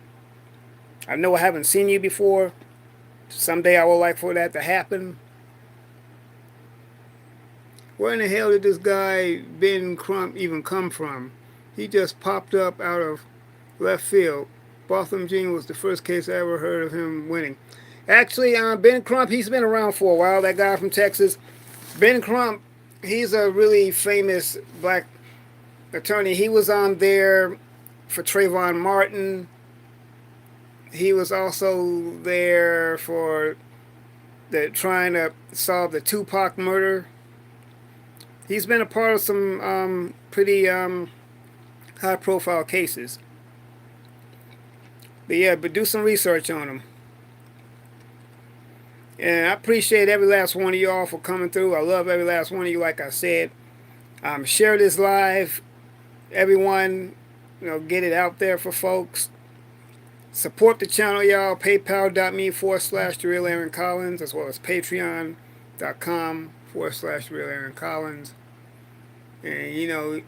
I know I haven't seen you before. Someday I would like for that to happen. Where in the hell did this guy, Ben Crump, even come from? He just popped up out of left field. Botham Jean was the first case I ever heard of him winning. Actually, Ben Crump, he's been around for a while, that guy from Texas. Ben Crump, he's a really famous black attorney. He was on there for Trayvon Martin. He was also there for trying to solve the Tupac murder. He's been a part of some pretty high-profile cases. But yeah, but do some research on him. And I appreciate every last one of y'all for coming through. I love every last one of you, like I said. Share this live. Everyone, get it out there for folks. Support the channel, y'all. PayPal.me/The Real Aaron Collins, as well as Patreon.com/The Real Aaron Collins. And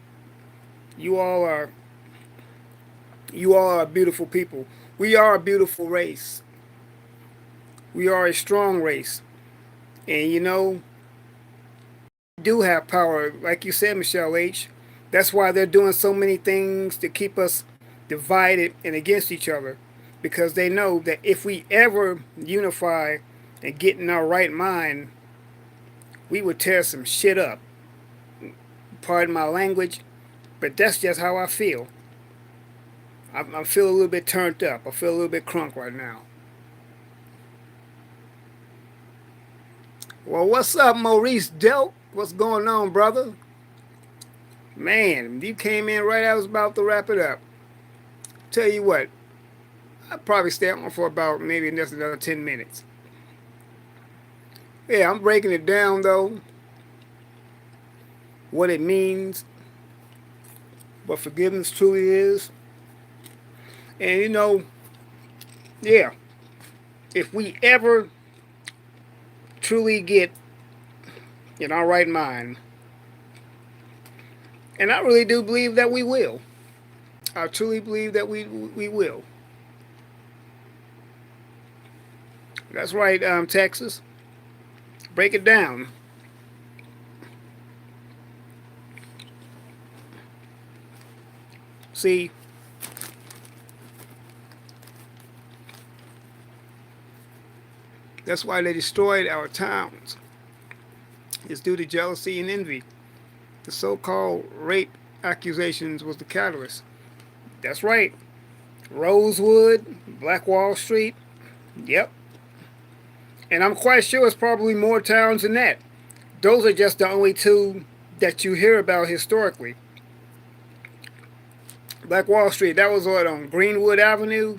you all are beautiful people. We are a beautiful race. We are a strong race. And we do have power. Like you said, Michelle H. That's why they're doing so many things to keep us divided and against each other. Because they know that if we ever unify and get in our right mind, we would tear some shit up. pardon my language, but that's just how I feel. I feel a little bit turned up. I feel a little bit crunk right now. Well, what's up, Maurice Delk? What's going on, brother? Man, you came in right as I was about to wrap it up. Tell you what, I'll probably stay on for about maybe just another 10 minutes. Yeah, I'm breaking it down, though, what it means, what forgiveness truly is. And, yeah, if we ever truly get in our right mind, and I really do believe that we will. I truly believe that we will. That's right, Texas. Break it down. See, that's why they destroyed our towns. It's due to jealousy and envy. The so-called rape accusations was the catalyst. That's right. Rosewood, Black Wall Street. Yep. And I'm quite sure it's probably more towns than that. Those are just the only two that you hear about historically. Black Wall Street, that was what, on Greenwood Avenue,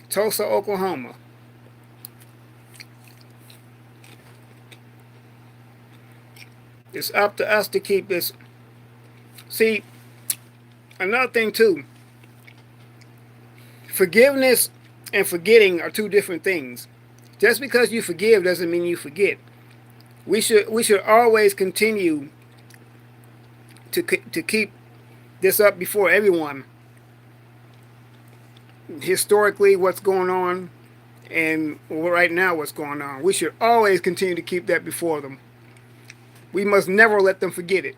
Tulsa, Oklahoma. It's up to us to keep this. See, another thing too, forgiveness and forgetting are two different things. Just because you forgive doesn't mean you forget. We should always continue to keep this up before everyone. Historically, what's going on, and right now, what's going on. We should always continue to keep that before them. We must never let them forget it.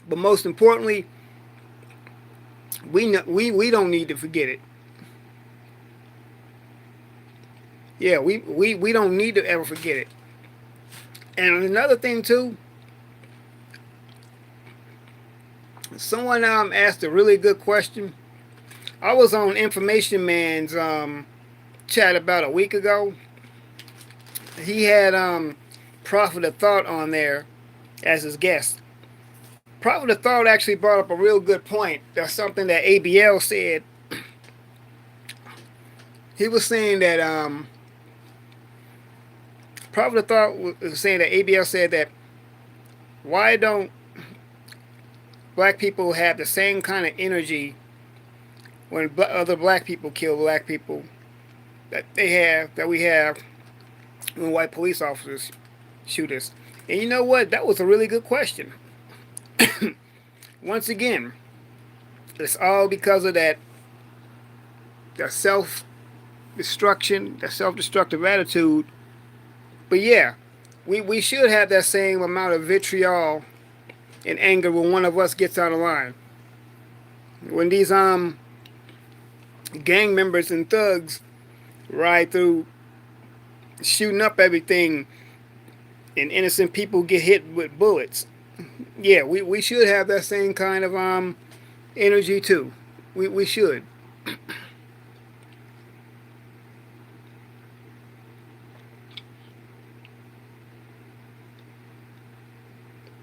But most importantly, we don't need to forget it. Yeah, we don't need to ever forget it. And another thing too, someone asked a really good question. I was on Information Man's chat about a week ago. He had Prophet of Thought on there as his guest. Prophet of Thought actually brought up a real good point. That's something that ABL said. He was saying that Prophet of Thought was saying that ABL said that why don't black people have the same kind of energy when other black people kill black people that we have when white police officers shoot us? And you know what? That was a really good question. Once again, it's all because of that self-destruction, that self-destructive attitude. But yeah, we should have that same amount of vitriol and anger when one of us gets out of line. When these gang members and thugs ride through shooting up everything and innocent people get hit with bullets. Yeah, we should have that same kind of energy too. We should.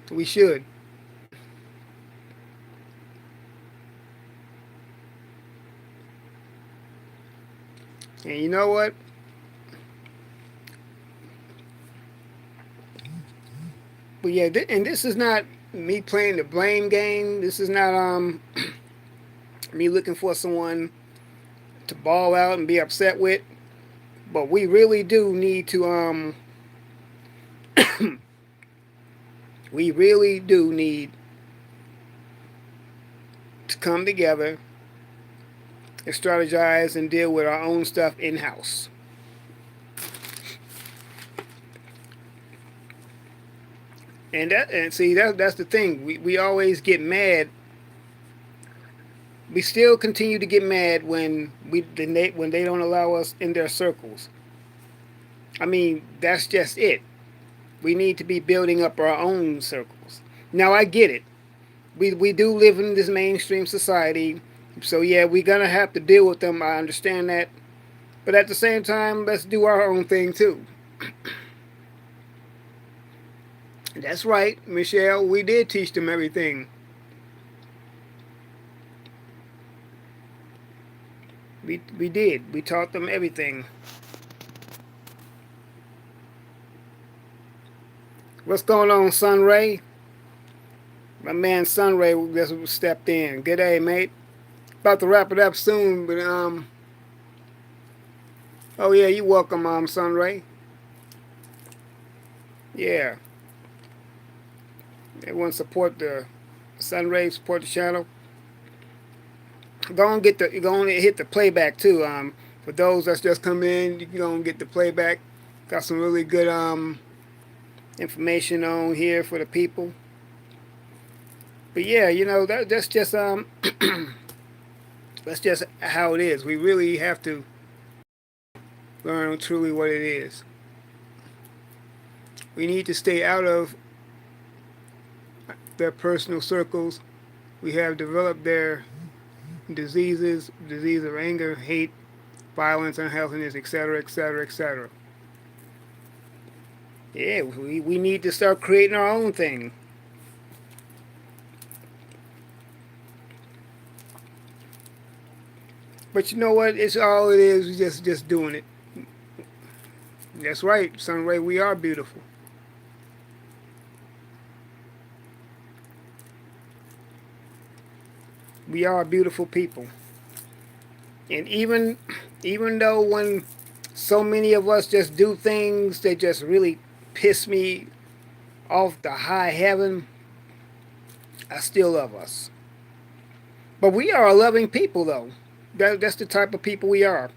We should. And you know what? But yeah, and this is not me playing the blame game. This is not me looking for someone to ball out and be upset with. But we really do need to we really do need to come together and strategize and deal with our own stuff in house. And see that's the thing. We always get mad. We still continue to get mad when they don't allow us in their circles. I mean, that's just it. We need to be building up our own circles. Now I get it. We do live in this mainstream society, so yeah, we're gonna have to deal with them. I understand that, but at the same time, let's do our own thing too. That's right, Michelle. We did teach them everything. We did. We taught them everything. What's going on, Sunray? My man Sunray just stepped in. Good day, mate. About to wrap it up soon, but oh yeah, you welcome, Sunray. Yeah, everyone support the Sunray, support the channel. Go on hit the playback too. For those that's just come in, you can go and get the playback. Got some really good information on here for the people. But yeah, that's just that's just how it is. We really have to learn truly what it is. We need to stay out of their personal circles. We have developed their disease of anger, hate, violence, unhealthiness, etc., etc., etc. Yeah, we need to start creating our own thing. But you know what? It's all it is. Just doing it. That's right, Sunray. We are beautiful. We are beautiful people. And even though when so many of us just do things that just really piss me off the high heaven, I still love us. But we are a loving people, though. That's the type of people we are.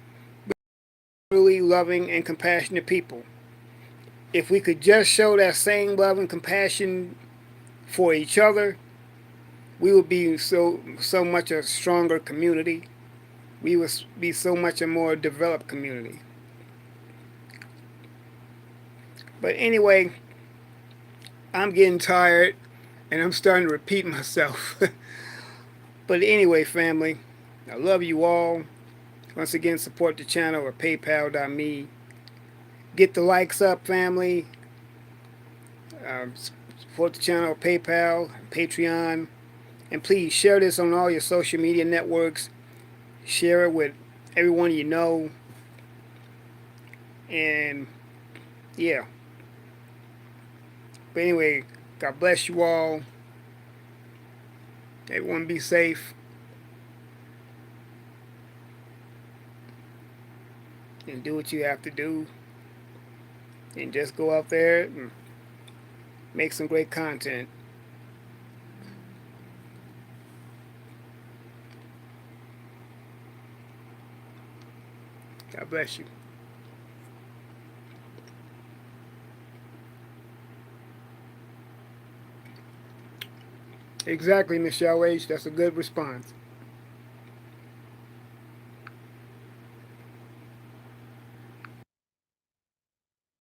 Really loving and compassionate people. If we could just show that same love and compassion for each other, we would be so much a stronger community. We would be so much a more developed community. But anyway, I'm getting tired and I'm starting to repeat myself. But anyway, family, I love you all. Once again, support the channel at paypal.me. Get the likes up, family. Support the channel at PayPal, Patreon. And please share this on all your social media networks. Share it with everyone you know. And yeah. But anyway, God bless you all. Everyone be safe. And do what you have to do. And just go out there and make some great content. God bless you. Exactly, Michelle H. That's a good response.